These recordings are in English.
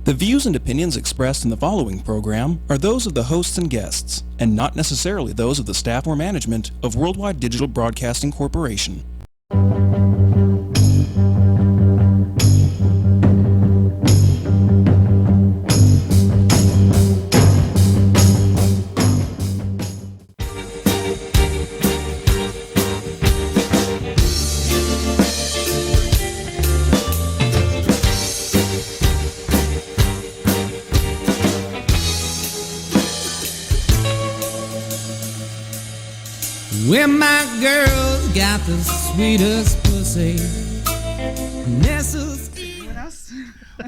The views and opinions expressed in the following program are those of the hosts and guests, and not necessarily those of the staff or management of Worldwide Digital Broadcasting Corporation. Well, my girl got the sweetest pussy. What else?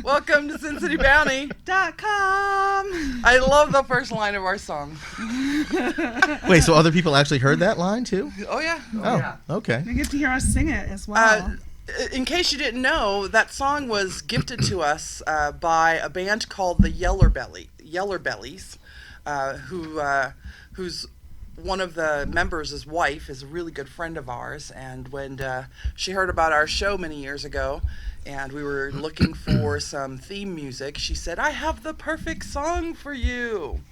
Welcome to CinCityBounty.com. I love the first line of our song. Wait, so other people actually heard that line too? Oh, yeah. Oh, okay. They get to hear us sing it as well. In case you didn't know, that song was gifted to us by a band called the Yeller Bellies, who's one of the members' wife is a really good friend of ours, and when she heard about our show many years ago and we were looking for some theme music, she said, "I have the perfect song for you."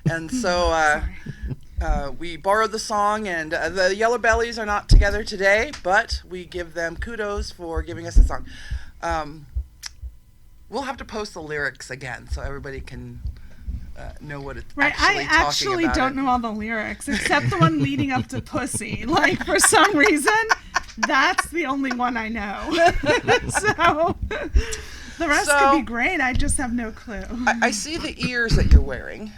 And so we borrowed the song, and the Yeller Bellies are not together today, but we give them kudos for giving us a song. We'll have to post the lyrics again so everybody can know what it's right. actually I talking actually about. don't know all the lyrics except the one leading up to Pussy. Like, for some reason, that's the only one I know. So the rest could be great. I just have no clue. I see the ears that you're wearing.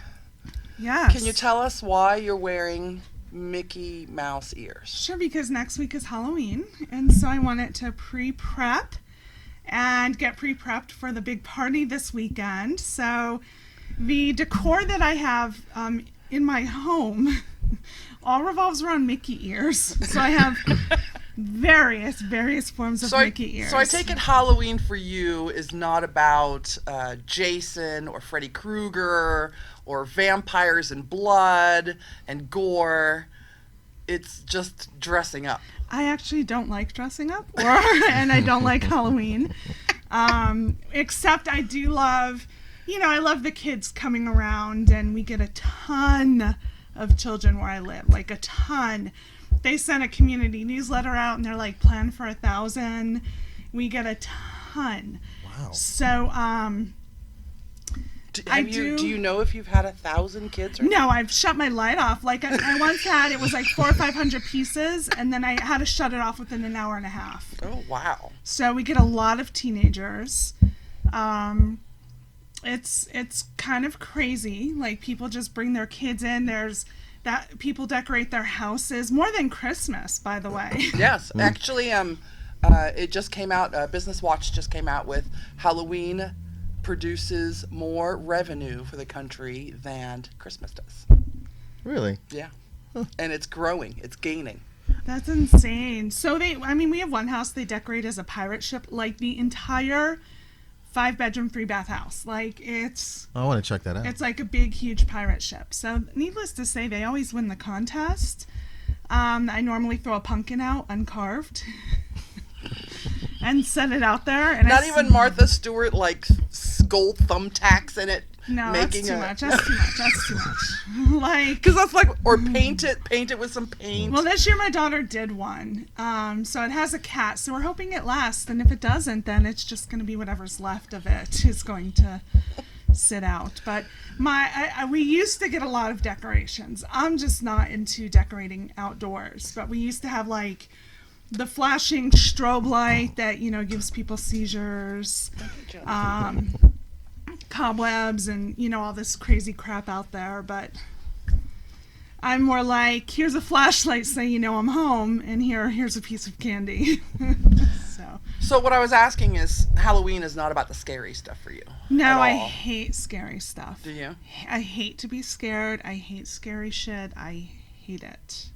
Yes. Can you tell us why you're wearing Mickey Mouse ears? Sure, because next week is Halloween, and so I wanted to pre-prep and get pre-prepped for the big party this weekend. So the decor that I have in my home all revolves around Mickey ears. So I have various forms of Mickey ears. So I take it Halloween for you is not about Jason or Freddy Krueger or vampires and blood and gore. It's just dressing up. I actually don't like dressing up, and I don't like Halloween. Except I do love, I love the kids coming around, and we get a ton of children where I live, like a ton. They send a community newsletter out, and they're like, plan for 1,000. We get a ton. Wow. So, Do you know if you've had 1,000 kids? Or no, I've shut my light off. Like I once had, it was like 400 or 500 pieces, and then I had to shut it off within an hour and a half. Oh, wow. So we get a lot of teenagers. It's kind of crazy. Like, people just bring their kids in. There's that people decorate their houses more than Christmas, by the way. Yes, actually, it just came out. Business Watch just came out with Halloween produces more revenue for the country than Christmas does. Really? Yeah, and it's growing. It's gaining. That's insane. So we have one house they decorate as a pirate ship, like the entire 5-bedroom, 3-bath house. Like, it's... I want to check that out. It's like a big, huge pirate ship. So, needless to say, they always win the contest. I normally throw a pumpkin out uncarved and set it out there. And Not even Martha Stewart, like, gold thumbtacks in it. No, making that's too much. That's too much. Like, because that's like, or paint it with some paint. Well, this year my daughter did one. So it has a cat. So we're hoping it lasts. And if it doesn't, then it's just going to be whatever's left of it is going to sit out. But we used to get a lot of decorations. I'm just not into decorating outdoors. But we used to have, like, the flashing strobe light that, gives people seizures. Cobwebs and all this crazy crap out there, but I'm more like, here's a flashlight so I'm home, and here's a piece of candy. So what I was asking is, Halloween is not about the scary stuff for you. No, I hate scary stuff. Do you? I hate to be scared. I hate scary shit. I hate it.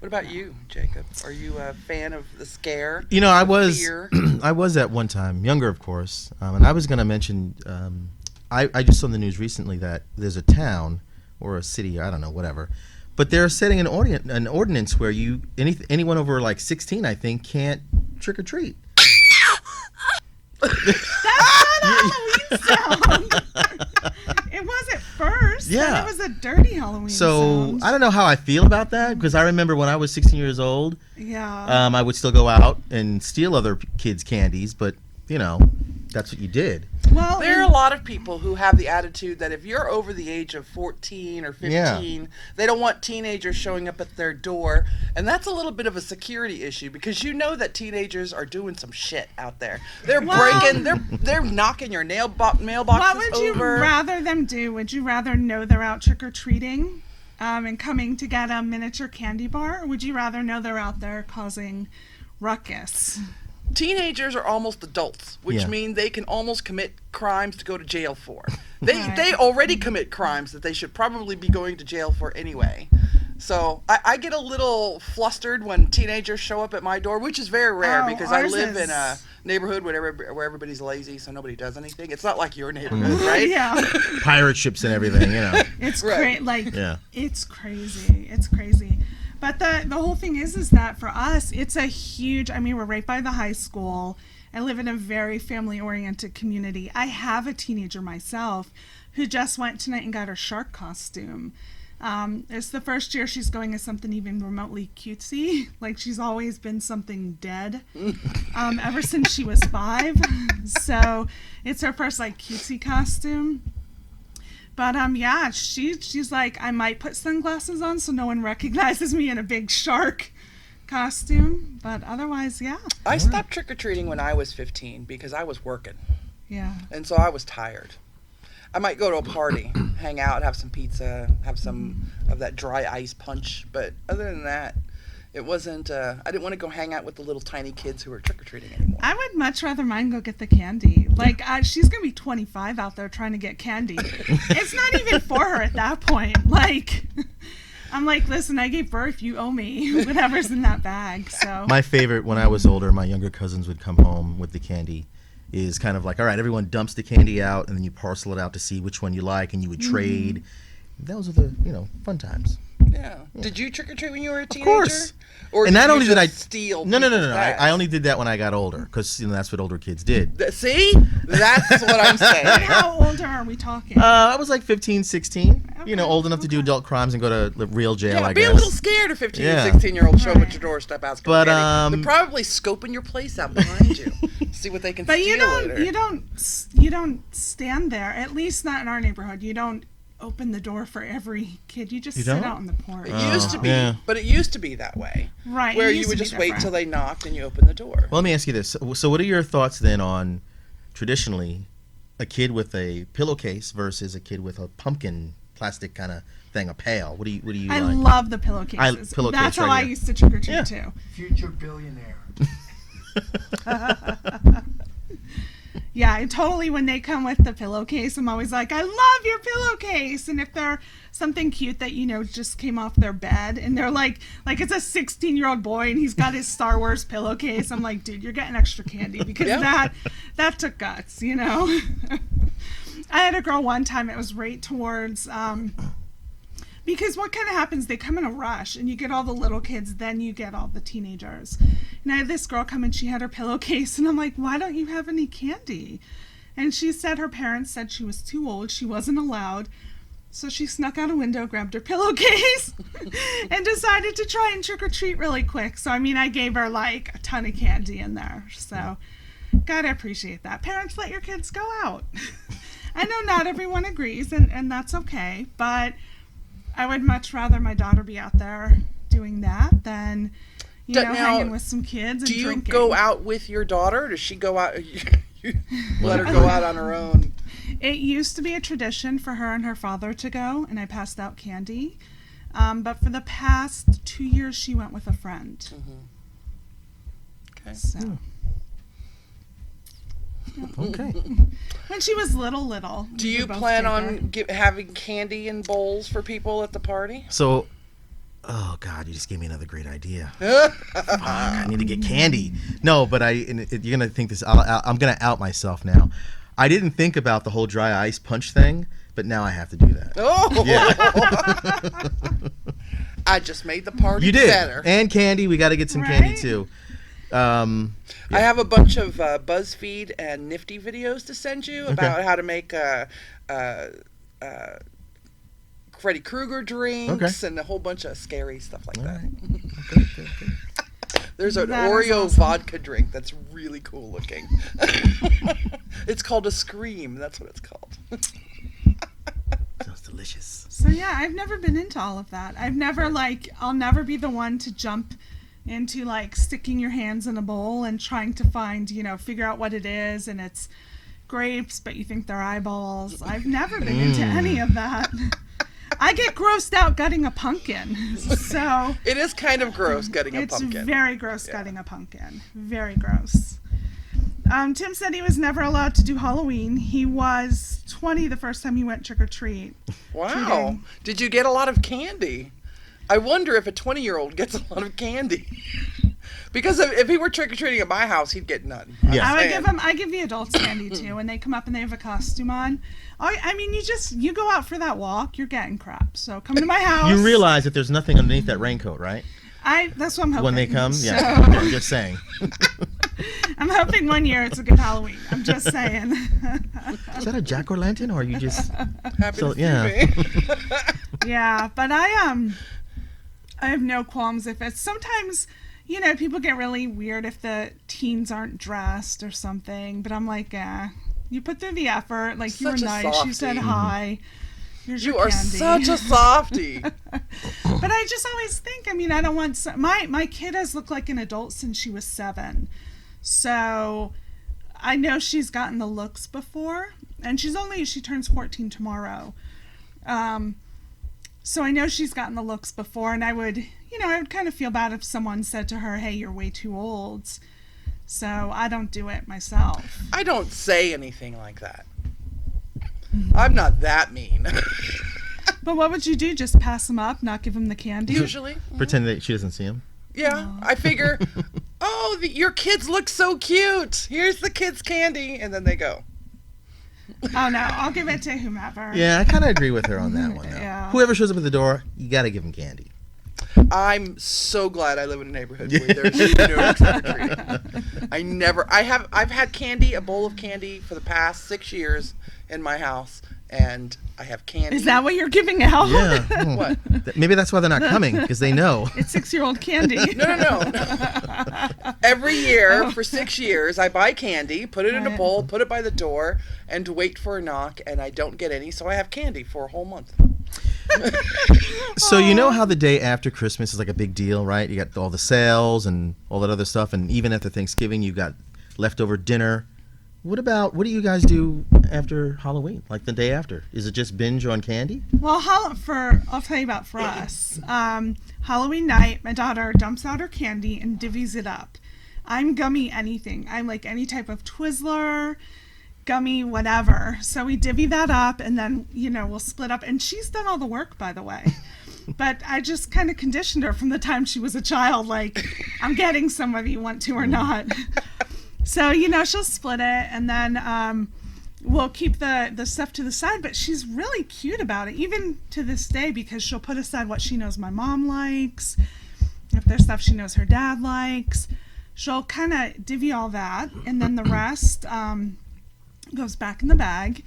What about you, Jacob? Are you a fan of the scare? I was fear? I was at one time, younger of course, and I was going to mention, I just saw in the news recently that there's a town or a city, I don't know, whatever, but they're setting an ordinance where anyone over like 16, I think, can't trick or treat. sound. It was at first. Yeah. Then it was a dirty Halloween So sound. I don't know how I feel about that, because I remember when I was 16 years old, Yeah. I would still go out and steal other kids' candies, but that's what you did. Well, There are a lot of people who have the attitude that if you're over the age of 14 or 15, they don't want teenagers showing up at their door. And that's a little bit of a security issue, because you know that teenagers are doing some shit out there. They're breaking, they're knocking your mailboxes what would you over. rather them do? Would you rather know they're out trick-or-treating and coming to get a miniature candy bar? Or would you rather know they're out there causing ruckus? Teenagers are almost adults, which means they can almost commit crimes to go to jail for. They already commit crimes that they should probably be going to jail for anyway. So I get a little flustered when teenagers show up at my door, which is very rare because I live in a neighborhood where everybody's lazy, so nobody does anything. It's not like your neighborhood, right? Yeah. Pirate ships and everything, It's Right. It's crazy. It's crazy. But the whole thing is that for us, it's a huge, we're right by the high school. I live in a very family-oriented community. I have a teenager myself who just went tonight and got her shark costume. It's the first year she's going as something even remotely cutesy. Like, she's always been something dead ever since she was 5. So it's her first, cutesy costume. But, she's like, I might put sunglasses on so no one recognizes me in a big shark costume. But otherwise, yeah. I stopped trick-or-treating when I was 15 because I was working. Yeah. And so I was tired. I might go to a party, hang out, have some pizza, have some of that dry ice punch. But other than that, it wasn't, I didn't want to go hang out with the little tiny kids who were trick-or-treating anymore. I would much rather mine go get the candy. She's going to be 25 out there trying to get candy. It's not even for her at that point. I'm like, listen, I gave birth, you owe me whatever's in that bag. So My favorite, when I was older, my younger cousins would come home with the candy, is kind of like, all right, everyone dumps the candy out, and then you parcel it out to see which one you like, and you would trade. Those are the, fun times. Yeah. Did you trick-or-treat when you were a teenager? Of course. Or And not did only you did I just steal No. people's bags? I only did that when I got older, because that's what older kids did. See? That's what I'm saying. how older are we talking? I was like 15, 16. Okay, Old enough to do adult crimes and go to real jail, Yeah, I be guess. a little scared of 15 Yeah. and 16-year-olds showing up Right. at your doorstep asking But, for candy. They're probably scoping your place out behind you. See what they can But steal later. you don't stand there. At least not in our neighborhood. You don't open the door for every kid. You just You sit don't? out on the porch. It used to be, yeah. but it used to be that way. Right. Where it you used would to be just wait different. till they knocked and you open the door. Well, let me ask you this. So what are your thoughts then on, traditionally, a kid with a pillowcase versus a kid with a pumpkin plastic kind of thing, a pail? What do you I like? love the pillowcases. Pillowcase That's how right I here. used to trick or treat Yeah. too. Future billionaire. Yeah, totally. When they come with the pillowcase, I'm always like, I love your pillowcase. And if they're something cute that, just came off their bed and they're like it's a 16-year-old boy and he's got his Star Wars pillowcase, I'm like, dude, you're getting extra candy because Yeah. that took guts, I had a girl one time, it was right towards, because what kind of happens, they come in a rush and you get all the little kids, then you get all the teenagers. And I had this girl come and she had her pillowcase and I'm like, why don't you have any candy? And she said her parents said she was too old, she wasn't allowed. So she snuck out a window, grabbed her pillowcase, and decided to try and trick-or-treat really quick. So, I gave her a ton of candy in there. So, gotta appreciate that. Parents, let your kids go out. I know not everyone agrees, and that's okay, but I would much rather my daughter be out there doing that than, Now, hanging with some kids and Do you drinking. go out with your daughter? Does she go out? You let her go out on her own? It used to be a tradition for her and her father to go, and I passed out candy. But for the past 2 years, she went with a friend. Okay. So Okay. when she was little. Do we you would both plan take her. on having candy in bowls for people at the party? So, oh God, you just gave me another great idea. Fuck, I need to get candy. No, but you're gonna think this. I'm gonna out myself now. I didn't think about the whole dry ice punch thing, but now I have to do that. Oh! Yeah. I just made the party You did. better. And candy. We got to get some candy Right? too. I have a bunch of BuzzFeed and Nifty videos to send you about how to make Freddy Krueger drinks and a whole bunch of scary stuff like that. Good. There's an That is Oreo awesome. vodka drink that's really cool looking. It's called a Scream. That's what it's called. Sounds delicious. So yeah, I've never been into all of that. I've never I'll never be the one to jump into like sticking your hands in a bowl and trying to find, figure out what it is, and it's grapes, but you think they're eyeballs. I've never been into any of that. I get grossed out gutting a pumpkin. So It is kind of gross gutting a it's pumpkin. very gross gutting a pumpkin. Very gross. Tim said he was never allowed to do Halloween. He was 20 the first time he went trick-or-treat. Wow. treating. Did you get a lot of candy? I wonder if a 20-year-old gets a lot of candy. Because if he were trick-or-treating at my house, he'd get none. Yeah. I give the adults candy too, and they come up and they have a costume on. I mean, you go out for that walk, you're getting crap. So come to my house. You realize that there's nothing underneath that raincoat, right? That's what I'm hoping. When they come, So, yeah. I'm just saying. I'm hoping one year it's a good Halloween. I'm just saying. Is that a jack-o'-lantern, or are you just? Happy So, to see yeah. me. Yeah, but I have no qualms if it's sometimes. People get really weird if the teens aren't dressed or something, but I'm like, you put through the effort, like you were Such a nice, you said softie. hi. Here's You your are candy. such a softie. But I just always think, I don't want my kid has looked like an adult since she was 7, so I know she's gotten the looks before, and she turns 14 tomorrow. So I know she's gotten the looks before, and I would kind of feel bad if someone said to her, hey, you're way too old. So I don't do it myself. I don't say anything like that. I'm not that mean. But what would you do? Just pass them up, not give them the candy? Usually. Pretend that she doesn't see him. Yeah. I figure, your kids look so cute. Here's the kids' candy. And then they go. Oh, no, I'll give it to whomever. Yeah, I kind of agree with her on that one. Though. Yeah. Whoever shows up at the door, you got to give them candy. I'm so glad I live in a neighborhood where there's no trick-or-treating. I've had candy, a bowl of candy for the past 6 years in my house, and I have candy. Is that what you're giving out? Yeah. What? Maybe that's why they're not coming, because they know. It's 6-year-old candy. No. Every year for 6 years, I buy candy, put it in a Right. bowl, put it by the door, and wait for a knock, and I don't get any, so I have candy for a whole month. So you know how the day after Christmas is like a big deal, right? You got all the sales and all that other stuff, and even after Thanksgiving, you got leftover dinner. What do you guys do after Halloween, like the day after? Is it just binge on candy? Well, I'll tell you about for us. Halloween night, my daughter dumps out her candy and divvies it up. I'm gummy anything. I'm like any type of Twizzler, gummy, whatever. So we divvy that up, and then, we'll split up. And she's done all the work, by the way. But I just kind of conditioned her from the time she was a child, like, I'm getting some whether you want to or not. So, she'll split it, and then we'll keep the stuff to the side. But she's really cute about it, even to this day, because she'll put aside what she knows my mom likes. If there's stuff she knows her dad likes, she'll kind of divvy all that, and then the rest goes back in the bag.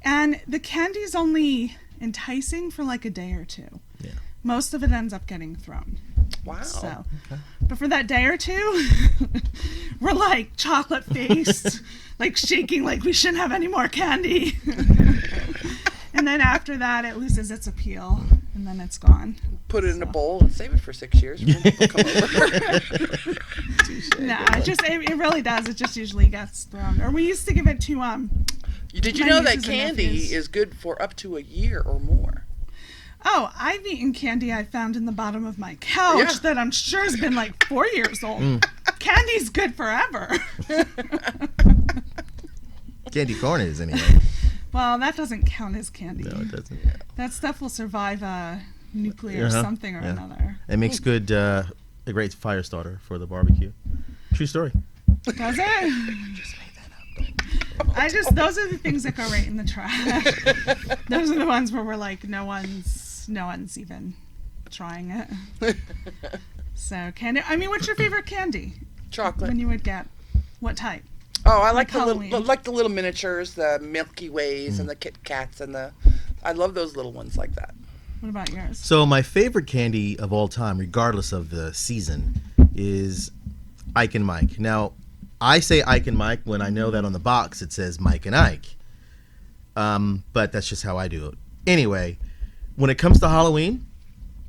And the candy's only enticing for like a day or two. Yeah. Most of it ends up getting thrown. Wow. So, but for that day or two, we're like chocolate faced, like shaking like we shouldn't have any more candy. And then after that, it loses its appeal, and then it's gone. Put it in a bowl and save it for 6 years when people come over. No, it really does. It just usually gets thrown. Or we used to give it to Did you my know that nieces and candy nephews. is good for up to a year or more? Oh, I've eaten candy I found in the bottom of my couch that I'm sure has been like 4 years old. Candy's good forever. Candy corn is anyway. Well, that doesn't count as candy. No, it doesn't. That stuff will survive a nuclear Uh-huh. something or Yeah. another. It makes a great fire starter for the barbecue. True story. Does it? Just made that up. Those are the things that go right in the trash. Those are the ones where we're like, no one's even trying it. So candy. I mean, what's your favorite candy? Chocolate. when you would get what type? Oh, I like the Halloween. little miniatures, the Milky Ways and the Kit Kats and I love those little ones like that. What about yours? So my favorite candy of all time, regardless of the season, is Ike and Mike. Now, I say Ike and Mike when I know that on the box it says Mike and Ike. But that's just how I do it. Anyway, when it comes to Halloween,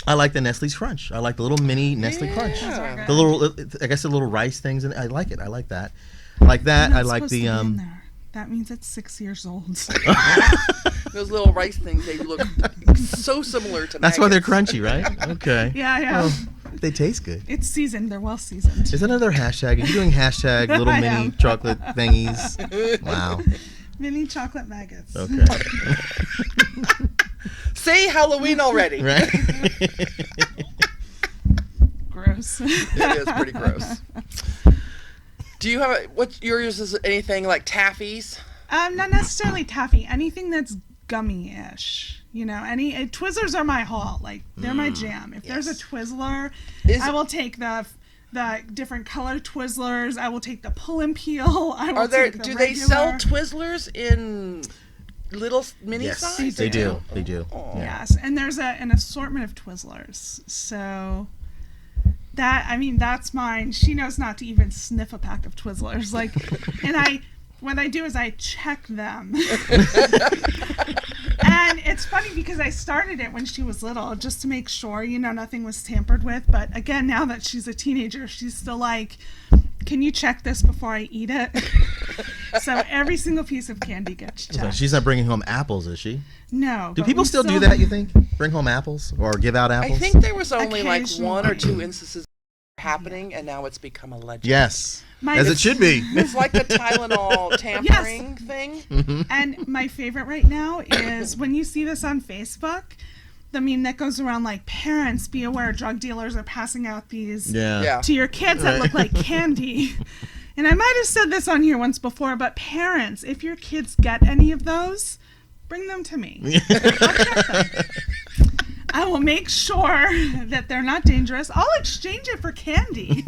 I like the Nestle's Crunch. I like the little mini Nestle Crunch. Those are good. The little, I guess the little rice things, and I like it. I like that. Like that. Not I like supposed the to be in there. That means it's 6 years old. Those little rice things, they look so similar to That's why they're maggots. crunchy, right? Okay. Yeah. Well, they taste good. It's seasoned. They're well seasoned. Is that another hashtag? Are you doing hashtag little I mini am. chocolate thingies? Wow. Mini chocolate maggots. Okay. Say Halloween already. Right? Gross. It is pretty gross. Do you have what's yours? Is anything like taffies? Not necessarily taffy. Anything that's gummy-ish. You know, Twizzlers are my haul. Like, they're my jam. If there's a Twizzler, I will take the different color Twizzlers. I will take the pull and peel. I will take the Do regular. they sell Twizzlers in little mini Yes, size? they do. They do. Oh. Yeah. Yes, and there's an assortment of Twizzlers. So that's mine. She knows not to even sniff a pack of Twizzlers. Like, and what I do is I check them. And it's funny because I started it when she was little just to make sure, nothing was tampered with. But again, now that she's a teenager, she's still like, can you check this before I eat it? So every single piece of candy gets checked. She's not bringing home apples, is she? No. Do but people we still do that, you think? Bring home apples or give out apples? I think there was only like one or Occasionally. two instances happening, and now it's become a legend. Yes. My- As it should be. It's like the Tylenol tampering thing. And my favorite right now is when you see this on Facebook, the meme that goes around like, parents, be aware drug dealers are passing out these Yeah. to your kids that look like candy. And I might have said this on here once before, but parents, if your kids get any of those, bring them to me. I'll check them. I will make sure that they're not dangerous. I'll exchange it for candy.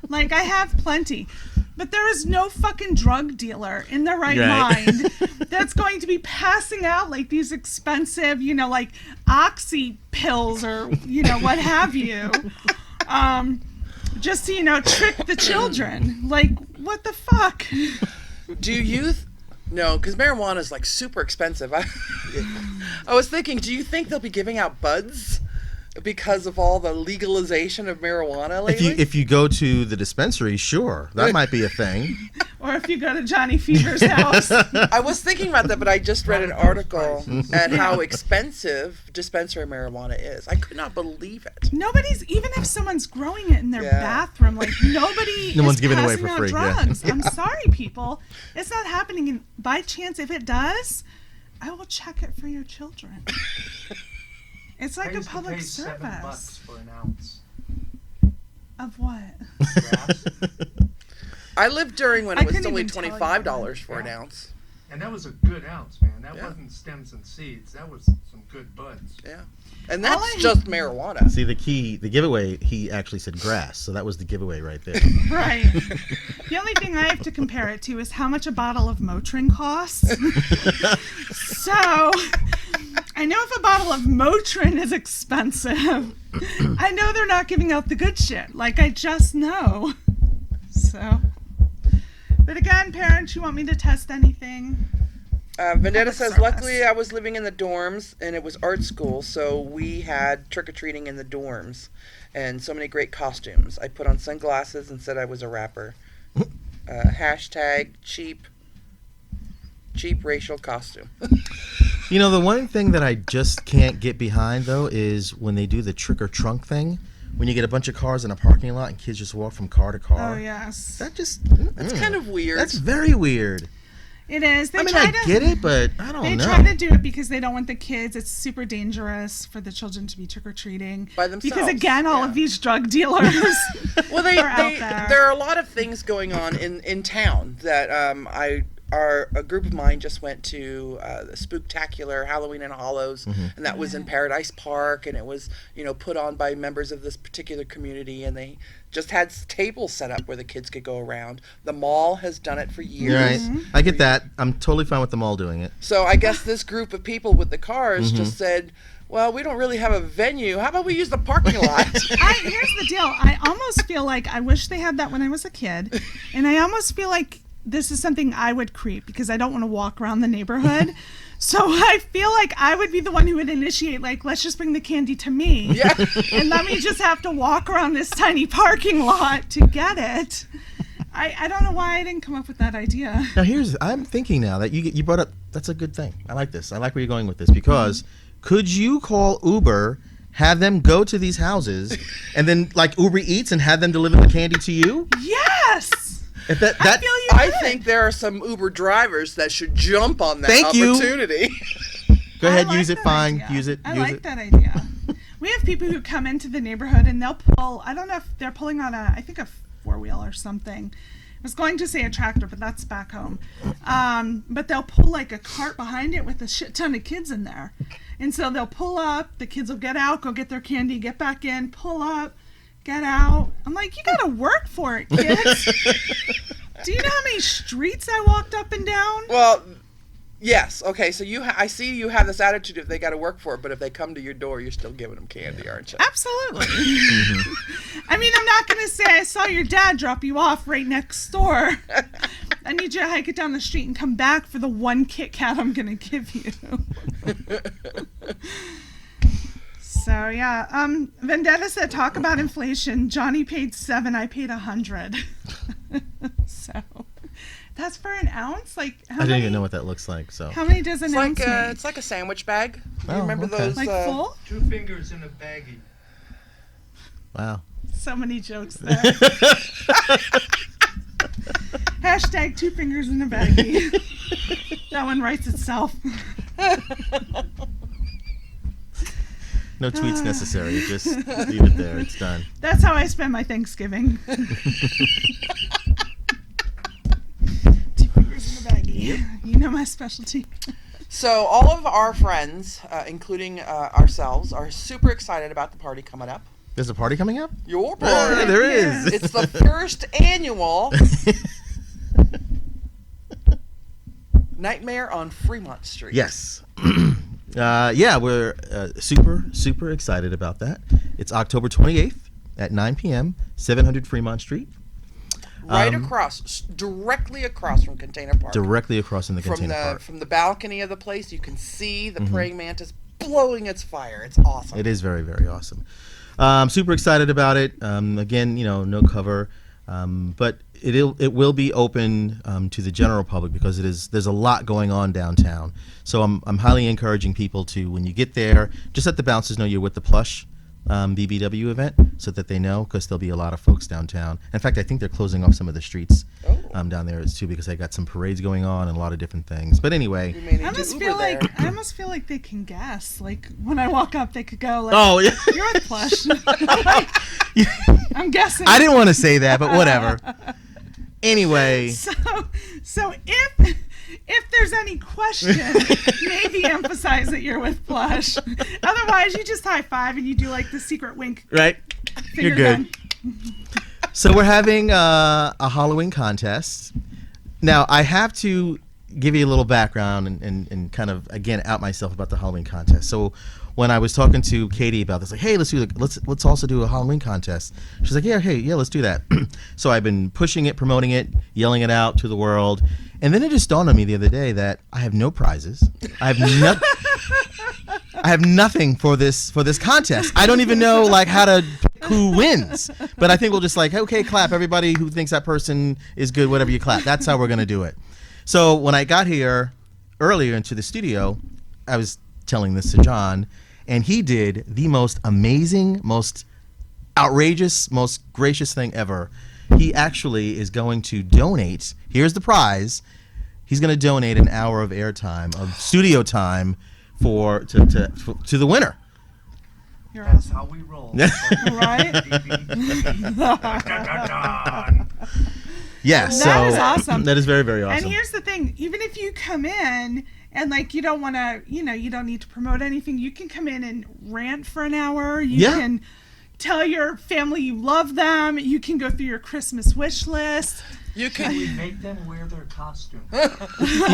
Like, I have plenty. But there is no fucking drug dealer in their right mind that's going to be passing out like these expensive, like Oxy pills or, what have you. Just to, trick the children. Like, what the fuck? Do youth? No, because marijuana is like super expensive. I was thinking, do you think they'll be giving out buds because of all the legalization of marijuana lately? If you go to the dispensary, sure, that might be a thing. Or if you go to Johnny Fever's house. I was thinking about that, but I just read an article at how expensive dispensary marijuana is. I could not believe it. Even if someone's growing it in their bathroom, like No is one's giving it away passing for out free, yeah. drugs. I'm sorry, people. It's not happening. And by chance, if it does, I will check it for your children. It's like a public service. $7 for an ounce. Of what? Grass. I lived during when I it was couldn't only even tell you $25 for an Yeah. ounce. And that was a good ounce, man. That Yeah. wasn't stems and seeds. That was some good buds. Yeah. And All that's I- just marijuana. See, the giveaway, he actually said grass, so that was the giveaway right there. Right. The only thing I have to compare it to is how much a bottle of Motrin costs. So, I know if a bottle of Motrin is expensive, I know they're not giving out the good shit. Like, I just know. So, but again, parents, you want me to test anything? Vendetta Public says, service. luckily I was living in the dorms and it was art school, so we had trick-or-treating in the dorms and so many great costumes. I put on sunglasses and said I was a rapper. Hashtag cheap racial costume. The one thing that I just can't get behind, though, is when they do the trick or trunk thing, when you get a bunch of cars in a parking lot and kids just walk from car to car. Oh, yes. That just... That's kind of weird. That's very weird. It is. They I mean, try I to, get it, but I don't They know. try to do it because they don't want the kids. It's super dangerous for the children to be trick-or-treating. By themselves, Because, again, all yeah. of these drug dealers Well, are out there. there are a lot of things going on in town that a group of mine just went to the Spooktacular Halloween in Hollows, and that was in Paradise Park, and it was, put on by members of this particular community, and they just had tables set up where the kids could go around. The mall has done it for years. Right. I get that. I'm totally fine with the mall doing it. So I guess this group of people with the cars just said, well, we don't really have a venue. How about we use the parking lot? Here's the deal. I almost feel like I wish they had that when I was a kid. And I almost feel like this is something I would create because I don't want to walk around the neighborhood. So I feel like I would be the one who would initiate, like, let's just bring the candy to me. Yeah. And let me just have to walk around this tiny parking lot to get it. I don't know why I didn't come up with that idea. Now I'm thinking now that you brought up, that's a good thing. I like this. I like where you're going with this because could you call Uber, have them go to these houses, and then like Uber Eats and have them deliver the candy to you? Yes! If that I feel you I could. think there are some Uber drivers that should jump on that Thank you. opportunity. Go ahead, I like use it, that fine, idea. use it, I use like it. that idea. We have people who come into the neighborhood and they'll pull, I don't know if they're pulling on I think a four-wheel or something. I was going to say a tractor, but that's back home. But they'll pull like a cart behind it with a shit ton of kids in there. And so they'll pull up, the kids will get out, go get their candy, get back in, pull up, get out. I'm like, you gotta work for it, kids. Do you know how many streets I walked up and down? Well, yes. Okay, so I see you have this attitude if they got to work for it, but if they come to your door, you're still giving them candy, aren't you? Absolutely. I mean, I'm not going to say I saw your dad drop you off right next door. I need you to hike it down the street and come back for the one Kit Kat I'm going to give you. So, yeah. Vendetta said, talk about inflation. Johnny paid $7, I paid $100. So, that's for an ounce? Like, how I didn't many, even know what that looks like. So How many does an ounce make? It's like a sandwich bag. You Oh, remember okay. those? Like full? 2 fingers in a baggie. wow. So many jokes there. Hashtag 2 fingers in a baggie. That one writes itself. No tweets necessary. Just leave it there. It's done. That's how I spend my Thanksgiving. 2 fingers in a baggie. You know my specialty. So all of our friends, including ourselves, are super excited about the party coming up. There's a party coming up? Your party. Yeah, there is. It's the first annual Nightmare on Fremont Street. Yes. Yeah, we're super excited about that. It's October 28th at 9 p.m., 700 Fremont Street. Right across, directly across from Container Park. Directly across in the container park. From the balcony of the place, you can see the praying mantis blowing its fire. It's awesome. It is very, very awesome. Super excited about it. Again, no cover, but it will be open to the general public because there's a lot going on downtown. So I'm highly encouraging people to, when you get there, just let the bouncers know you're with the Plush BBW event so that they know, because there'll be a lot of folks downtown. In fact, I think they're closing off some of the streets down there too, because they got some parades going on and a lot of different things. But anyway, I almost feel like they can guess. Like when I walk up, they could go like, oh yeah, "You're with Plush." I'm guessing. I didn't want to say that, but whatever. Anyway, so if there's any question, maybe emphasize that you're with Plush. Otherwise, you just high five and you do like the secret wink. right? You're Finger good. gun. So we're having a Halloween contest. Now, I have to give you a little background and kind of, again, out myself about the Halloween contest. So when I was talking to Katie about this, like, hey, let's also do a Halloween contest. She's like, yeah, let's do that. So I've been pushing it, promoting it, yelling it out to the world. And then it just dawned on me the other day that I have no prizes. I have nothing for this contest. I don't even know like how to pick who wins. But I think we'll just like, okay, clap. Everybody who thinks that person is good, whatever you clap. That's how we're gonna do it. So when I got here earlier into the studio, I was telling this to John, and he did the most amazing, most outrageous, most gracious thing ever. He actually is going to donate. Here's the prize. He's going to donate an hour of airtime, of studio time, to the winner. You're That's awesome. how we roll. Right? Yes, That is awesome. That is very, very awesome. And here's the thing, even if you come in and like you don't want to, you don't need to promote anything, you can come in and rant for an hour. You can tell your family you love them. You can go through your Christmas wish list. You Can can. we make them wear their costume?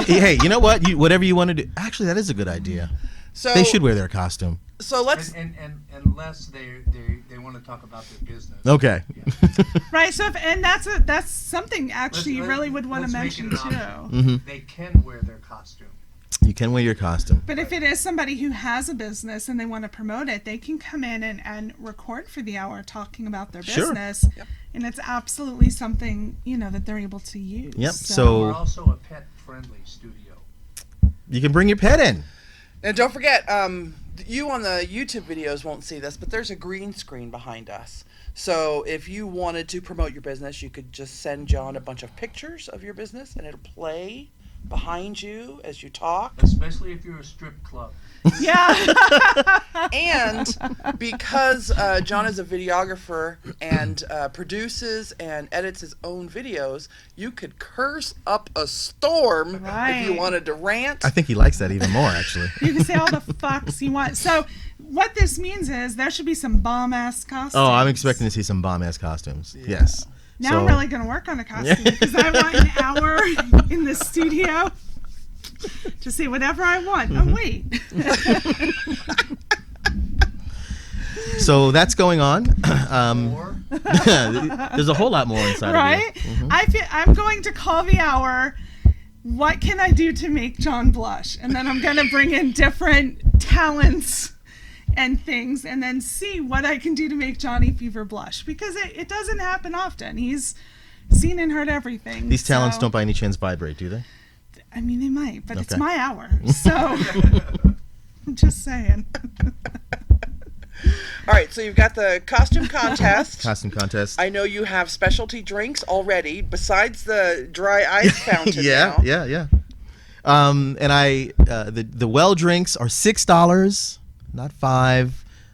Hey, you know what? Whatever you want to do. Actually, that is a good idea. So They should wear their costume. So let's. And unless they want to talk about their business. Okay. Yeah. Right. So that's something actually you really would want to let's make mention it too. an option. They can wear their costume. You can wear your costume. But if it is somebody who has a business and they want to promote it, they can come in and record for the hour talking about their Sure. business. Yep. And it's absolutely something, that they're able to use. Yep, We're so also a pet-friendly studio. you can bring your pet in. And don't forget, you on the YouTube videos won't see this, but there's a green screen behind us. So if you wanted to promote your business, you could just send John a bunch of pictures of your business, and it'll play behind you as you talk. Especially if you're a strip club. Yeah. And because John is a videographer and produces and edits his own videos, you could curse up a storm if you Right. wanted to rant. I think he likes that even more, actually. You can say all the fucks you want. So what this means is there should be some bomb-ass costumes. Oh, I'm expecting to see some bomb-ass costumes. Yes. Now So- I'm really going to work on a costume because I want an hour in the studio to say whatever I want. Oh, wait. So that's going on. Or There's a whole lot more inside Right? of you. I'm going to call the hour, what can I do to make John blush? And then I'm going to bring in different talents and things and then see what I can do to make Johnny Fever blush. Because it doesn't happen often. He's seen and heard everything. These talents so- don't by any chance vibrate, do they? I mean, they might, but it's Okay. my hour. So I'm just saying. All right, so you've got the costume contest. Costume contest. I know you have specialty drinks already, besides the dry ice fountain. Yeah. And the well drinks are $6, not $5.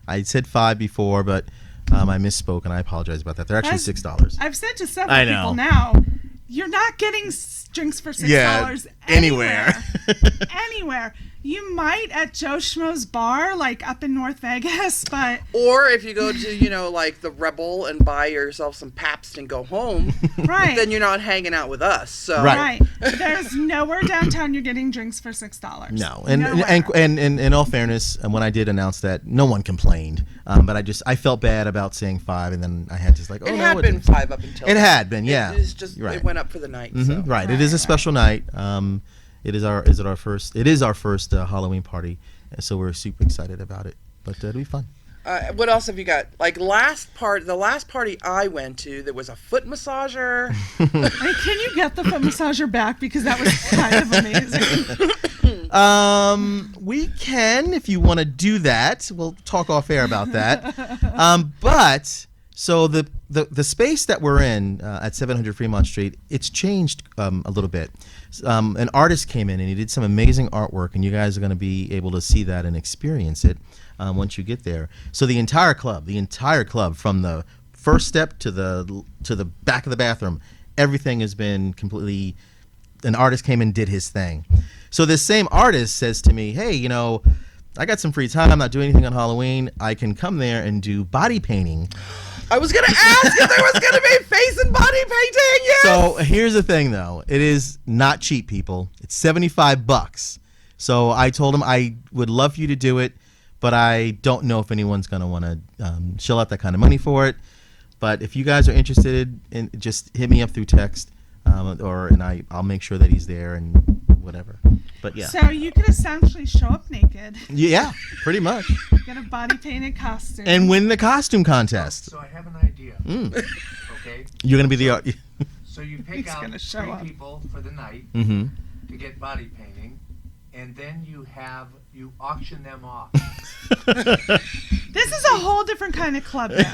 I said $5 before, but I misspoke and I apologize about that. They're actually $6. I've said to several I know. people now, you're not getting drinks for $6 anywhere. Anywhere. You might at Joe Schmo's bar, like up in North Vegas, but Or if you go to, like the Rebel and buy yourself some Pabst and go home, right. then you're not hanging out with us. So Right. There's nowhere downtown you're getting drinks for $6. No, Nowhere. and in all fairness, when I did announce that, no one complained. But I felt bad about saying $5, and then I had to like, oh it no, had been $5 up until It then. had been, yeah. It is just Right. it went up for the night. Mhm, So. right. It is a special night. It is our first Halloween party, and so we're super excited about it. But it'll be fun. What else have you got? Like the last party I went to, there was a foot massager. Hey, can you get the foot massager back? Because that was kind of amazing. We can, if you want to do that. We'll talk off air about that. But so the space that we're in at 700 Fremont Street, it's changed a little bit. An artist came in and he did some amazing artwork, and you guys are going to be able to see that and experience it once you get there. So the entire club, from the first step to the back of the bathroom, everything has been completely. An artist came and did his thing. So this same artist says to me, "Hey, I got some free time. I'm not doing anything on Halloween. I can come there and do body painting." I was gonna ask if there was gonna be face and body painting. Yes. So here's the thing, though. It is not cheap, people. It's $75. So I told him I would love for you to do it, but I don't know if anyone's gonna want to shell out that kind of money for it. But if you guys are interested, just hit me up through text, I'll make sure that he's there and whatever. But yeah, So you could essentially show up naked, yeah, pretty much, get a body painted costume, and win the costume contest. So I have an idea. Okay. You're gonna be the. So you pick He's out gonna show 3 up. people for the night Mm-hmm. to get body painting, and then you auction them off. This is a whole different kind of club now.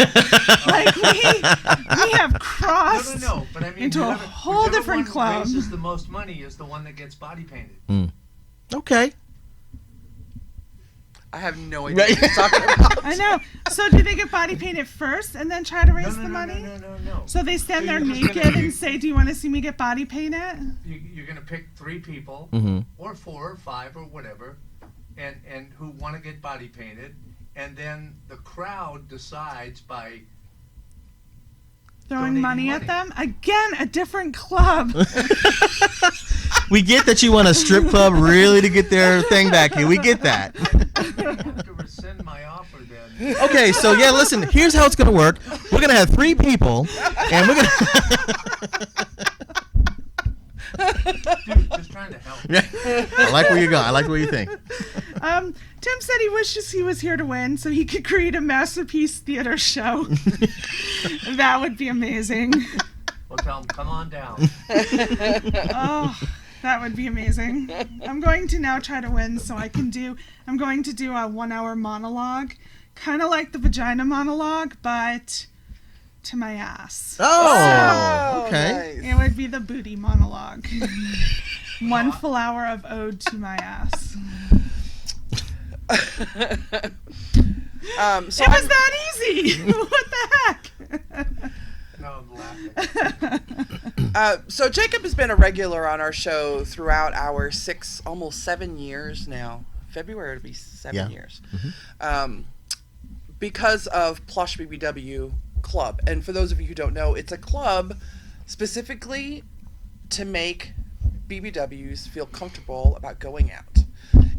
Like we have crossed No. But I mean, into a whole whichever different one club. raises the most money is the one that gets body painted. Okay. I have no idea what you're talking about. I know. So do they get body painted first and then try to raise the money? No. So they stand there you're just naked gonna- and say, do you want to see me get body painted? You're going to pick 3 people, or 4 or 5 or whatever, and who want to get body painted, and then the crowd decides by Throwing donating money at them? Again, a different club. We get that you want a strip club really to get their thing back here. We get that. I have to rescind my offer then. Okay, so yeah, listen, here's how it's going to work. We're going to have 3 people, and we're going to... Dude, just trying to help. I like where you're going. I like where you think. Tim said he wishes he was here to win so he could create a masterpiece theater show. That would be amazing. Well, tell them, come on down. Oh, that would be amazing. I'm going to now try to win so I'm going to do a 1-hour monologue, kind of like the vagina monologue, but to my ass. Oh, okay. Nice. It would be the booty monologue. 1 full hour of ode to my ass. So It was that easy. What the heck? No, I'm laughing. So Jacob has been a regular on our show throughout our 6, almost 7 years now. February it'll be 7 years. Because of Plush BBW Club. And for those of you who don't know, it's a club specifically to make BBWs feel comfortable about going out.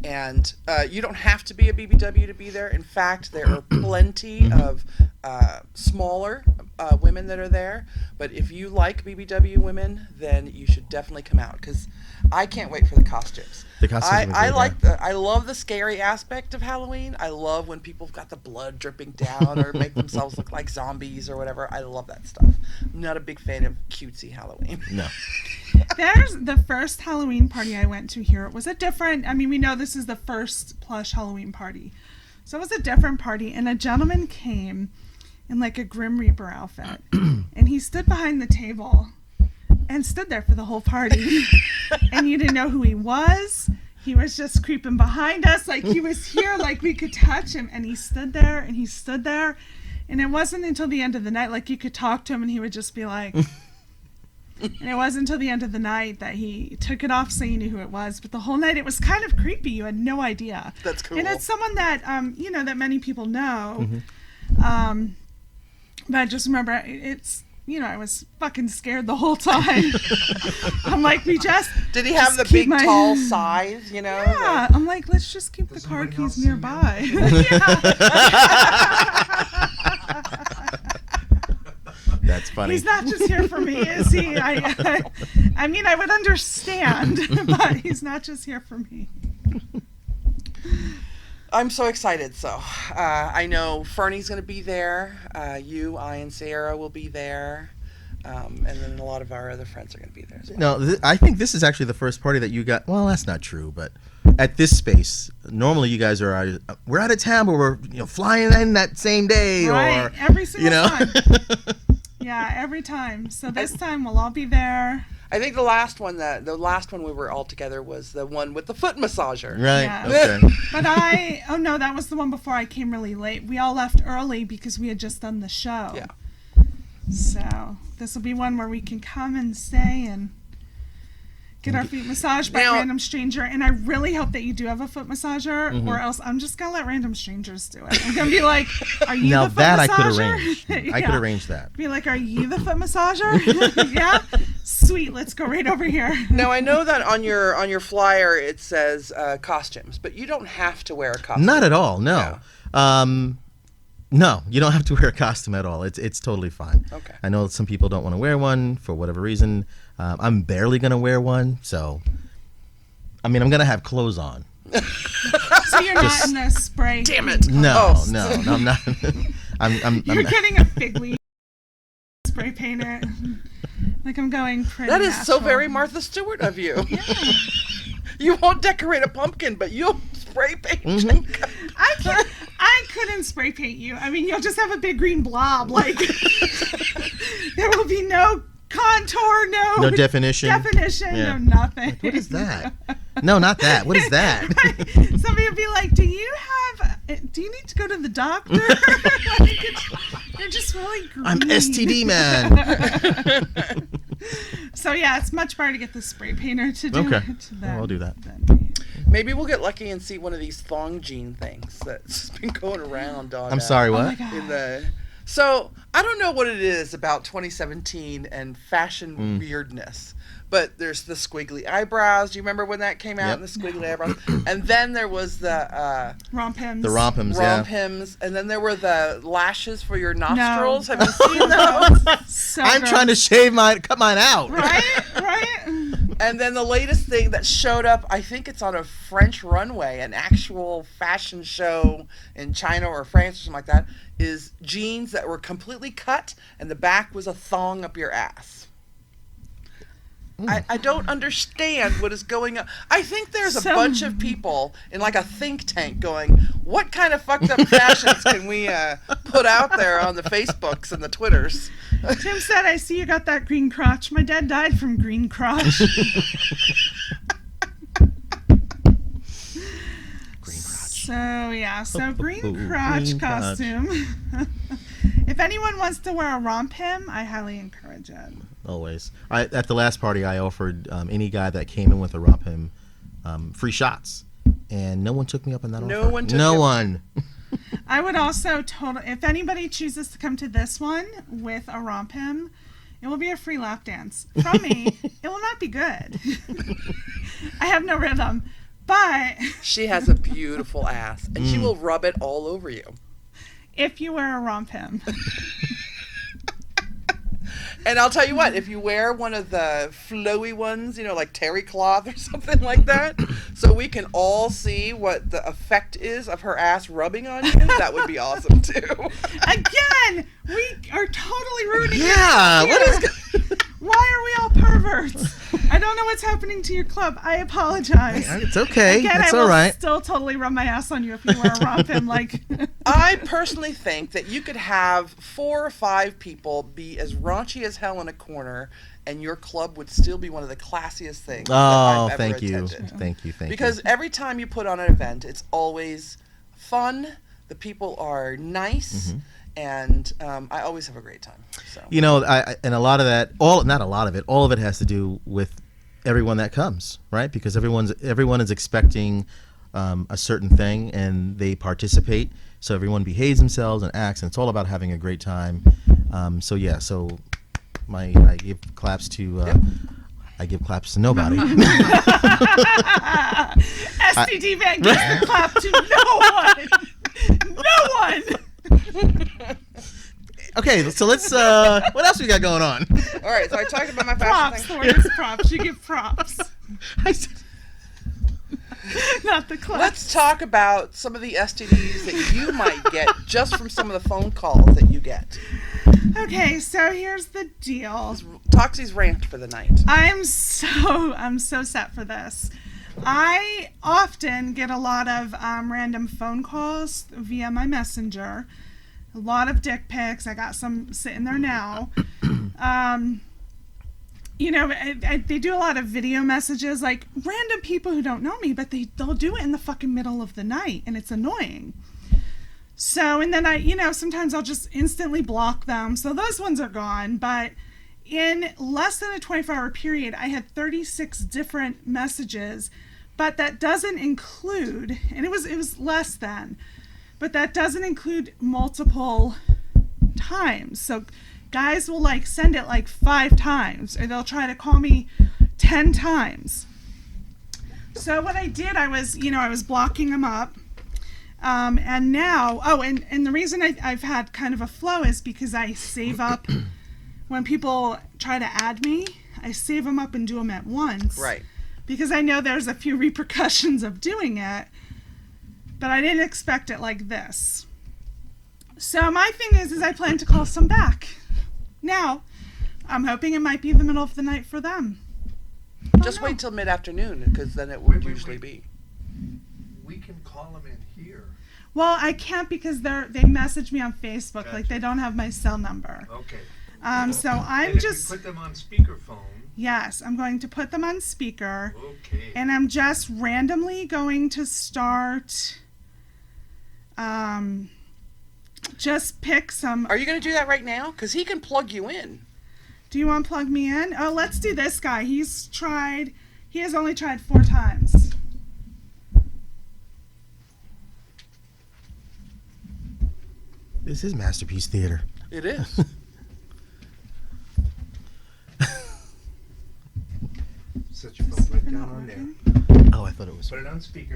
And you don't have to be a BBW to be there. In fact, there are plenty of smaller women that are there. But if you like BBW women, then you should definitely come out because I can't wait for the costumes. The costumes are I good, like yeah. I love the scary aspect of Halloween. I love when people have got the blood dripping down or make themselves look like zombies or whatever. I love that stuff. I'm not a big fan of cutesy Halloween. No. There's the first Halloween party I went to here. It was a different, I mean, we know this is the first Plush Halloween party. So it was a different party, and a gentleman came in like a Grim Reaper outfit. And he stood behind the table and stood there for the whole party. And you didn't know who he was. He was just creeping behind us like he was here, like we could touch him. And he stood there and he stood there. And it wasn't until the end of the night, like you could talk to him and he would just be like... And it wasn't until the end of the night that he took it off so you knew who it was. But the whole night it was kind of creepy. You had no idea. That's cool. And it's someone that, you know, that many people know. But I just remember it's, you know, I was fucking scared the whole time. I'm like, Did he have the keep big, tall size, you know? Yeah. I'm like, let's just keep the car somebody else keys see nearby. That's funny. He's not just here for me, is he? I mean, I would understand, but he's not just here for me. I'm so excited. So I know Fernie's going to be there. You, I, and Sierra will be there. And then a lot of our other friends are going to be there as well. No, I think this is actually the first party that you got. Well, that's not true, but at this space, normally you guys are we're out of town, but we're flying in that same day, Right, or every single time. time. Yeah, every time. So this time we'll all be there. I think the last one we were all together was the one with the foot massager. Right. Yeah. Okay. But oh no, that was the one before I came really late. We all left early because we had just done the show. Yeah. So this will be one where we can come and stay and get our feet massaged by a Now- random stranger. And I really hope that you do have a foot massager, or else I'm just gonna let random strangers do it. I'm gonna be like, "Are you Now the foot that I massager?" could arrange. I could Yeah. arrange that. Be like, "Are you the foot massager?" Yeah. Sweet. Let's go right over here. Now I know that on your flyer it says costumes, but you don't have to wear a costume. Not at all. No. No, you don't have to wear a costume at all. It's totally fine. Okay. I know some people don't want to wear one for whatever reason. I'm barely gonna wear one, so I mean I'm gonna have clothes on. So you're not in the spray. Damn it. No, Oh. no, I'm not. I'm You're getting a fig leaf, spray paint it. Like I'm going pretty. That is so natural. very Martha Stewart of you. Yeah. You won't decorate a pumpkin, but you'll spray paint. I couldn't spray paint you. I mean, you'll just have a big green blob. Like there will be no contour, no definition. no Yeah. nothing. What is that? No, not that. What is that? Somebody would be like, "Do you have do you need to go to the doctor? You're just really green. I'm STD man. So yeah, it's much better to get the spray painter to do Okay. it. Well, I'll do that. Maybe we'll get lucky and see one of these thong jean things that's been going around on. I'm sorry, Oh what? my God. In the So I don't know what it is about 2017 and fashion weirdness, but there's the squiggly eyebrows. Do you remember when that came out? Yep. And the squiggly eyebrows, and then there was the Romp hymns. The romp-ems, romp yeah. hymns, and then there were the lashes for your nostrils. Have you seen those? So I'm gross. trying to cut mine out. Right. And then the latest thing that showed up, I think it's on a French runway, an actual fashion show in China or France or something like that, is jeans that were completely cut and the back was a thong up your ass. I don't understand what is going on. I think there's a bunch of people in like a think tank going, what kind of fucked up fashions can we put out there on the Facebooks and the Twitters? Tim said, I see you got that green crotch. My dad died from green crotch. So yeah, green crotch Green costume. If anyone wants to wear a romp hymn, I highly encourage it. Always. At the last party, I offered any guy that came in with a romp hymn free shots, and no one took me up on that offer. No one took No you- one. I would also if anybody chooses to come to this one with a romp hymn, it will be a free lap dance from me. It will not be good. I have no rhythm, but She has a beautiful ass, and she will rub it all over you. if you wear a romp hymn, And I'll tell you what, if you wear one of the flowy ones, like terry cloth or something like that, so we can all see what the effect is of her ass rubbing on you, that would be awesome too. again, we are totally ruining it. Yeah. What is? Why are we all perverts? I don't know what's happening to your club. I apologize. It's okay. Again, It's I all will right. still totally rub my ass on you if you wear a romp hymn. I personally think that you could have 4 or 5 people be as raunchy as hell in a corner, and your club would still be one of the classiest things that Oh, I've ever thank you. attended. Thank you. Because every time you put on an event, it's always fun. The people are nice, and I always have a great time. So And a lot of that, not a lot of it, all of it has to do with everyone that comes, right? Because everyone is expecting a certain thing, and they participate. So everyone behaves themselves and acts, and it's all about having a great time. So I give claps to. I give claps to nobody. STD man gives the clap to no one. Okay, so let's. What else we got going on? all right, so I talked about my Props. fashion The thing. word is props. You give props, I said, not the clap. Let's talk about some of the STDs that you might get just from some of the phone calls that you get. Okay, so here's the deal. Toxi's rant for the night. I'm so set for this. I often get a lot of random phone calls via my messenger. A lot of dick pics. I got some sitting there now. They do a lot of video messages, like random people who don't know me, but they'll do it in the fucking middle of the night, and it's annoying. So, and then sometimes I'll just instantly block them. So those ones are gone. But in less than a 24-hour period, I had 36 different messages, but that doesn't include, and it was less than, but that doesn't include multiple times. So guys will send it 5 times, or they'll try to call me 10 times. So what I did, I was blocking them up. And now, and the reason I've had kind of a flow is because I save up, when people try to add me, I save them up and do them at once. Right. Because I know there's a few repercussions of doing it, but I didn't expect it like this. So my thing is I plan to call some back. Now, I'm hoping it might be the middle of the night for them. Just wait till mid-afternoon, because then it would usually be. We can call them in here. Well, I can't because they message me on Facebook, Gotcha. they don't have my cell number. Okay. So I'm and just, if you put them on speakerphone. yes, I'm going to put them on speaker, Okay. and I'm just randomly going to start Just pick some. Are you going to do that right now? Because he can plug you in. Do you want to plug me in? Oh, let's do this guy. He has only tried 4 times. This is Masterpiece Theater. It is. Set your phone right down on there. Oh, I thought it was. Put it on speaker.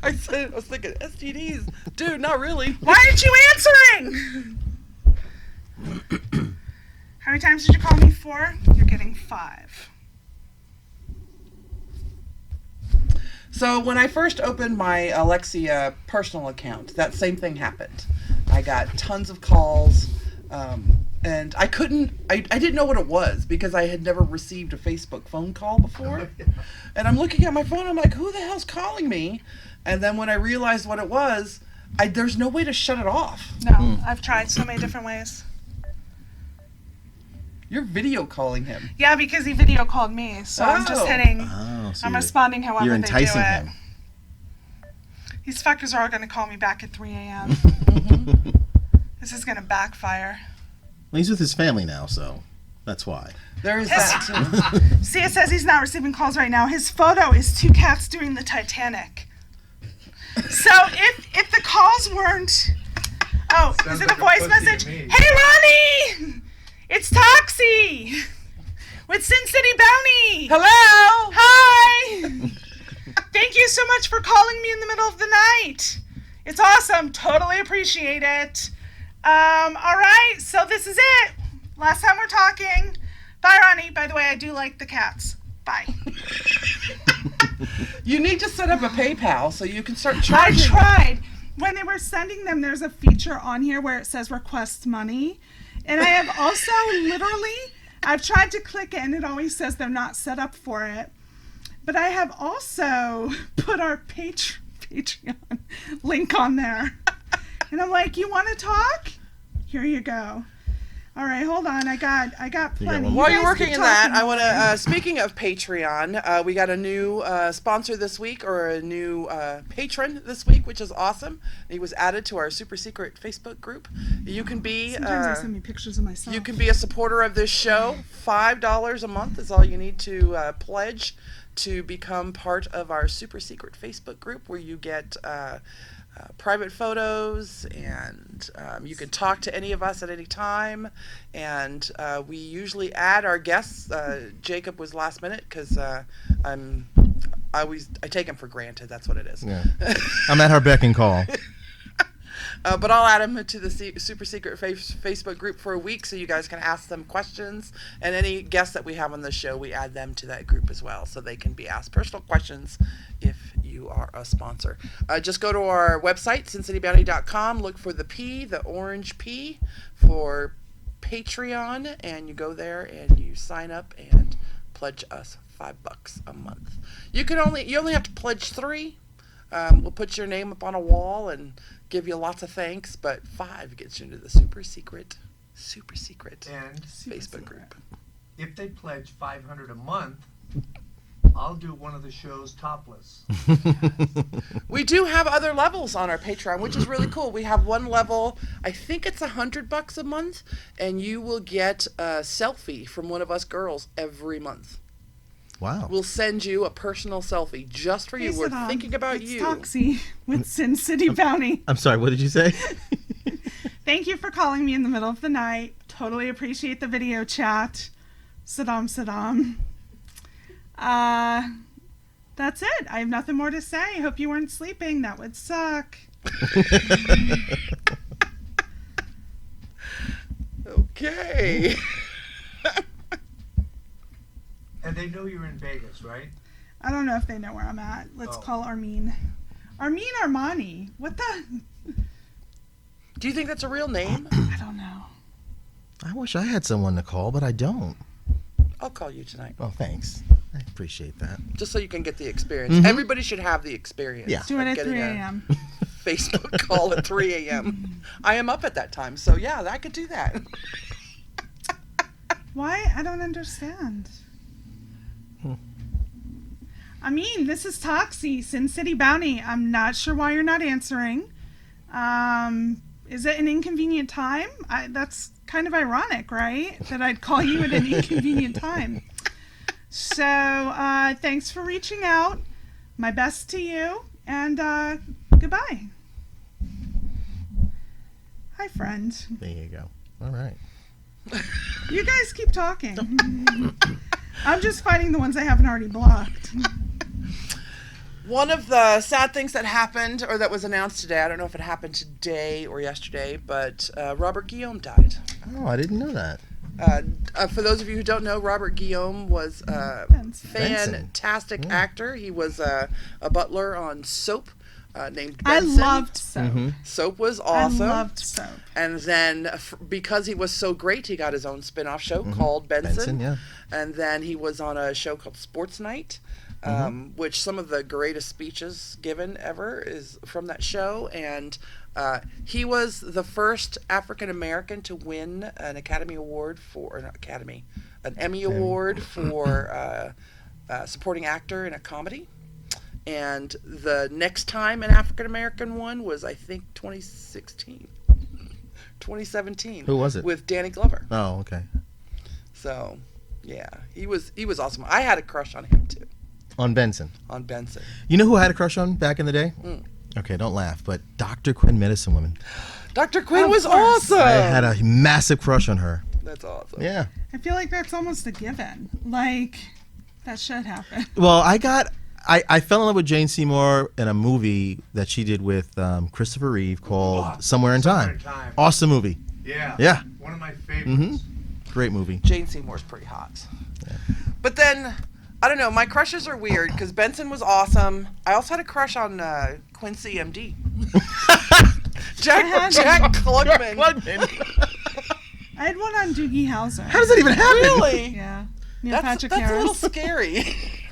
I said, I was thinking, STDs. Dude, not really. Why aren't you answering? How many times did you call me? 4? You're getting 5. So when I first opened my Elexia personal account, that same thing happened. I got tons of calls, and I didn't know what it was because I had never received a Facebook phone call before. And I'm looking at my phone, I'm like, who the hell's calling me? And then when I realized what it was, there's no way to shut it off. No, I've tried so many different ways. You're video calling him. Yeah, because he video called me, so I'm just hitting. Oh, so I'm responding however you're they do enticing it. him. These fuckers are all going to call me back at 3 a.m. This is going to backfire. Well, he's with his family now, so that's why. There is that too. See, it says he's not receiving calls right now. His photo is 2 cats doing the Titanic. So if the calls weren't... Oh, Sounds is it a like a voice pussy message? to me. Hey, Ronnie! It's Toxi! With Sin City Bounty! Hello! Hi! Thank you so much for calling me in the middle of the night. It's awesome. Totally appreciate it. All right, so this is it. Last time we're talking. Bye, Ronnie. By the way, I do like the cats. Bye. You need to set up a PayPal so you can start I charging. tried. When they were sending them, there's a feature on here where it says request money. And I have also I've tried to click it and it always says they're not set up for it. But I have also put our Patreon link on there. And I'm like, you want to talk? Here you go. All right, hold on. I got plenty. While you're guys working keep in that, talking. I want to, speaking of Patreon, we got a new sponsor this week, or a new patron this week, which is awesome. He was added to our super secret Facebook group. You can be Sometimes they send me pictures of myself. you can be a supporter of this show. $5 a month is all you need to pledge to become part of our super secret Facebook group, where you get private photos, and you can talk to any of us at any time. And we usually add our guests. Jacob was last minute because I take him for granted. That's what it is. Yeah. I'm at her beck and call. But I'll add them to the super secret Facebook group for a week, so you guys can ask them questions. And any guests that we have on the show, we add them to that group as well, so they can be asked personal questions if you are a sponsor. Just go to our website, SinCityBounty.com, look for the P, the orange P, for Patreon, and you go there and you sign up and pledge us $5 a month. You only have to pledge 3. We'll put your name up on a wall and give you lots of thanks, but 5 gets you into the super secret And Facebook group. if they pledge $500 a month, I'll do one of the shows topless. We do have other levels on our Patreon, which is really cool. We have one level, I think it's $100 a month, and you will get a selfie from one of us girls every month. Wow. We'll send you a personal selfie just for you. Hey, We're Saddam, thinking about it's you. Toxi with Sin City Bounty. I'm sorry, what did you say? Thank you for calling me in the middle of the night. Totally appreciate the video chat. Saddam. That's it. I have nothing more to say. Hope you weren't sleeping. That would suck. Okay. And they know you're in Vegas, right? I don't know if they know where I'm at. Let's Oh. call Armin. Armani. What the? Do you think that's a real name? I don't know. I wish I had someone to call, but I don't. I'll call you tonight, Oh, thanks. I appreciate that. just so you can get the experience. Mhm. Everybody should have the experience. Yeah. Do it of at getting 3 a a.m. Facebook call at 3 a.m. I am up at that time, so yeah, I could do that. Why? I don't understand. I mean, this is Toxi, Sin City Bounty. I'm not sure why you're not answering. Is it an inconvenient time? That's kind of ironic, right? That I'd call you at an inconvenient time. So, thanks for reaching out. My best to you, and goodbye. Hi, friend. There you go. All right. You guys keep talking. I'm just fighting the ones I haven't already blocked. One of the sad things that happened, or that was announced today, I don't know if it happened today or yesterday, but Robert Guillaume died. Oh, I didn't know that. For those of you who don't know, Robert Guillaume was a fantastic actor. He was a butler on Soap named Benson. I loved Soap. Soap was awesome. I loved Soap. And then because he was so great, he got his own spin-off show called Benson. Yeah. And then he was on a show called Sports Night, which some of the greatest speeches given ever is from that show. And he was the first African-American to win an Academy Award an Emmy Award for supporting actor in a comedy. And the next time an African-American won was, I think, 2017. Who was it? With Danny Glover. Oh, okay. So, yeah, he was awesome. I had a crush on him too. On Benson. On Benson. You know who I had a crush on back in the day? Okay, don't laugh, but Dr. Quinn, Medicine Woman. Dr. Quinn was awesome. I had a massive crush on her. That's awesome. Yeah. I feel like that's almost a given. Like, that should happen. Well, I fell in love with Jane Seymour in a movie that she did with Christopher Reeve called Somewhere in Time. Awesome movie. Yeah. Yeah. One of my favorites. Great movie. Jane Seymour's pretty hot. Yeah. But then, I don't know, my crushes are weird because Benson was awesome. I also had a crush on Quincy MD. Jack Klugman. I had one on Doogie Howser. How does that even happen? Really? Yeah. That's a little scary.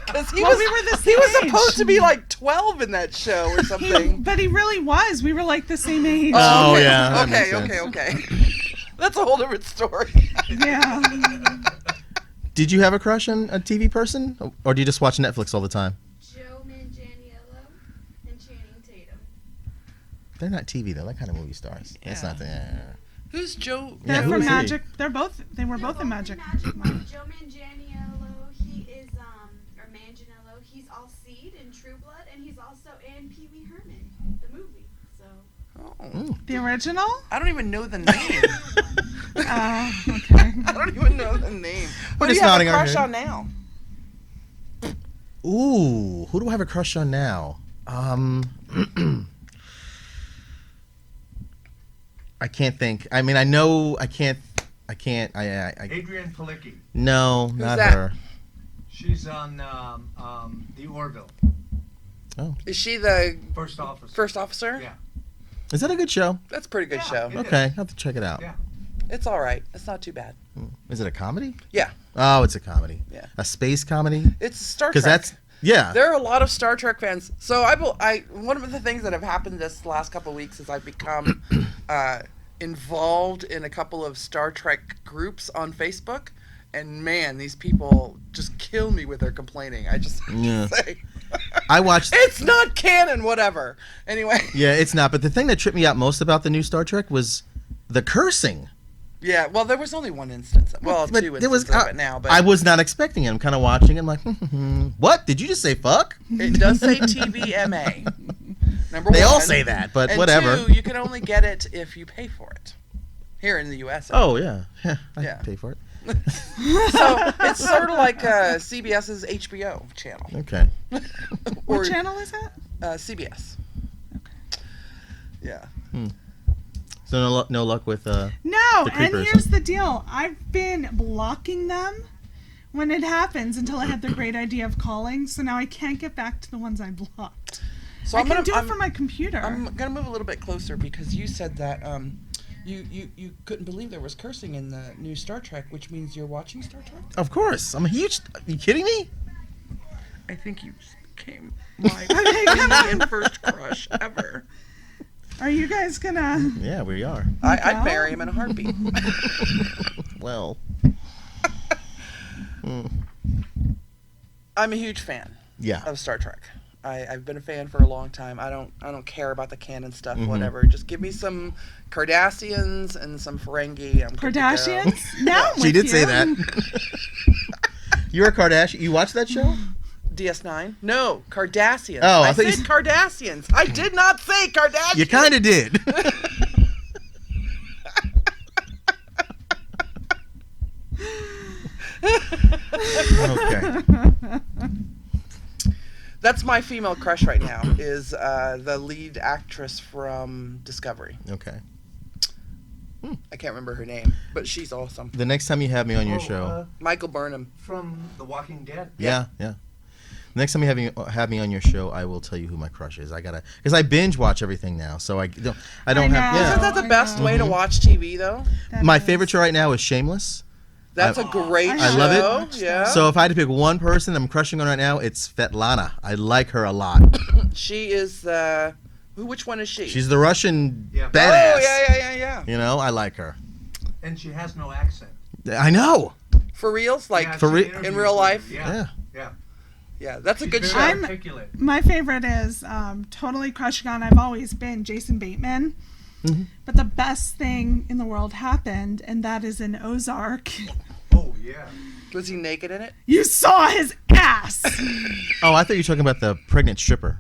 Because he We were the same he was age. supposed to be like 12 in that show or something. But he really was. We were like the same age. Oh, yeah. that makes Okay. sense. That's a whole different story. Yeah. Did you have a crush on a TV person? Or do you just watch Netflix all the time? Joe Manganiello and Channing Tatum. They're not TV, though. They're kind of movie stars. That's Yeah. not the... Who's Joe? They're who from is he? Magic. They were both in Magic. Joe Manganiello, he is, or Manganiello, he's all Seed in True Blood, and he's also in Pee Wee Herman, the movie. So. Oh. The original? I don't even know the name. Okay. I don't even know the name. What do you just have a nodding our crush head. on now? Ooh, who do I have a crush on now? I can't think. I mean, I know I can't. Adrienne Palicki. No, not that? her. She's on the Orville. Oh, Is she the First officer. first officer? Yeah. is that a good show? That's a pretty good Yeah, show. it Okay, I'll have to check it out. Yeah. It's all right. It's not too bad. Is it a comedy? Yeah. Oh, it's a comedy. Yeah. A space comedy? It's Star Trek. Because that's There are a lot of Star Trek fans. So one of the things that have happened this last couple of weeks is I've become involved in a couple of Star Trek groups on Facebook, and man, these people just kill me with their complaining. I just have to say. I watched. It's not canon, whatever. Anyway. Yeah, it's not. But the thing that tripped me out most about the new Star Trek was the cursing. Yeah, well, there was only one instance. Well, But two there was, instances of it now, but I was not expecting it. I'm kind of watching it. I'm like, what? Did you just say fuck? it does say TVMA. Number They one. all say that, but and whatever. two, you can only get it if you pay for it. Here in the U.S. Oh, yeah. I Yeah. pay for it. So it's sort of like CBS's HBO channel. Okay. What channel is that? CBS. Okay. Yeah. So no luck with No, The and creepers. here's the deal. I've been blocking them when it happens until I had the great idea of calling, so now I can't get back to the ones I blocked. So I can do it from my computer. I'm gonna move a little bit closer because you said that you couldn't believe there was cursing in the new Star Trek, which means you're watching Star Trek. Of course. I'm a huge. Are you kidding me? I think you became my Canadian first crush ever. Are you guys gonna... Yeah, we are. I'd marry him in a heartbeat. Well. I'm a huge fan. Yeah. of Star Trek. I've been a fan for a long time. I don't care about the canon stuff, Mm-hmm. whatever. Just give me some Cardassians and some Ferengi. I'm good to go. Kardashians? Now I'm She with did say you. that. You're a Kardashian. You watch that show? DS9? No, Cardassians. Oh, I I thought you said s- Cardassians. I did not say Kardashians. You kind of did. Okay. That's my female crush right now. Is the lead actress from Discovery. Okay. I can't remember her name, but she's awesome. The next time you have me on your show. Michael Burnham. From The Walking Dead. Yeah. Next time you have me on your show, I will tell you who my crush is. Because I binge watch everything now, so I don't I have. know. Yeah. Isn't that the I best know. way to watch TV, though? That My is- favorite show right now is Shameless. That's I- a great show. I love it. Yeah. So if I had to pick one person I'm crushing on right now, it's Svetlana. I like her a lot. She is the. Which one is she? She's the Russian Yeah. badass. Oh yeah. You know, I like her. And she has no accent. I know. For reals, like Yeah, for she re- interviews in real with life? her. Yeah. yeah, that's a She's good very show. I'm- articulate. My favorite is totally crushing on. I've always been Jason Bateman. Mm-hmm. But the best thing in the world happened, and that is in Ozark. Oh, yeah. Was he naked in it? You saw his ass. Oh, I thought you were talking about the pregnant stripper.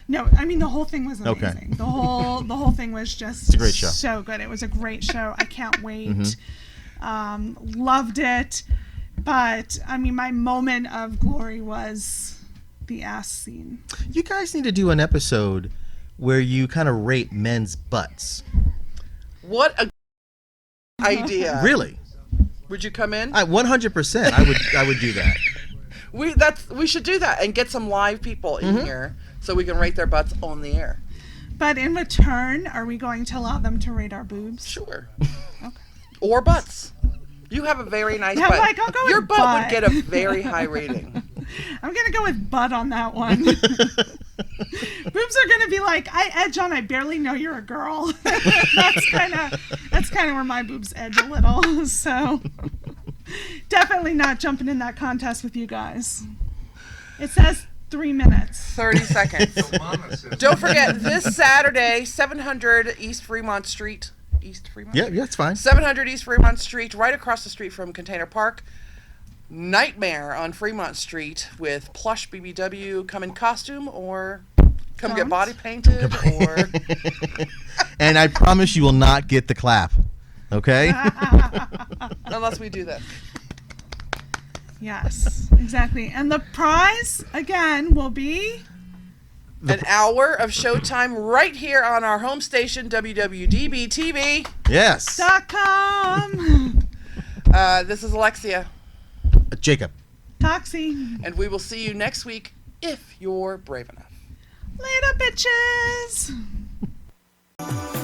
No, I mean the whole thing was Okay. amazing. The whole thing was just a great show. so good. It was a great show. I can't wait. Mm-hmm. Loved it. But I mean, my moment of glory was the ass scene. You guys need to do an episode where you kind of rate men's butts. What a idea! Really? Would you come in? 100%. I would do that. We should do that and get some live people in Mm-hmm. here so we can rate their butts on the air. But in return, are we going to allow them to rate our boobs? Sure. Or butts. You have a very nice Yeah, butt. like, I'll go Your with butt butt. would get a very high rating. I'm gonna go with butt on that one. Boobs are gonna be like, I edge on. I barely know you're a girl. that's kind of where my boobs edge a little. So definitely not jumping in that contest with you guys. It says 3 minutes. 30 seconds. So Mama says, Don't forget, this Saturday, 700 East Fremont Street. East Fremont? Yeah, it's fine. 700 East Fremont Street, right across the street from Container Park. Nightmare on Fremont Street with Plush BBW. Come in costume or come get Don't. body painted or... And I promise you will not get the clap. Okay? Unless we do this. Yes, exactly. And the prize again will be An hour of showtime right here on our home station, WWDBTV. Yes. .com. This is Elexia, Jacob. Toxi. and we will see you next week if you're brave enough. Later, bitches.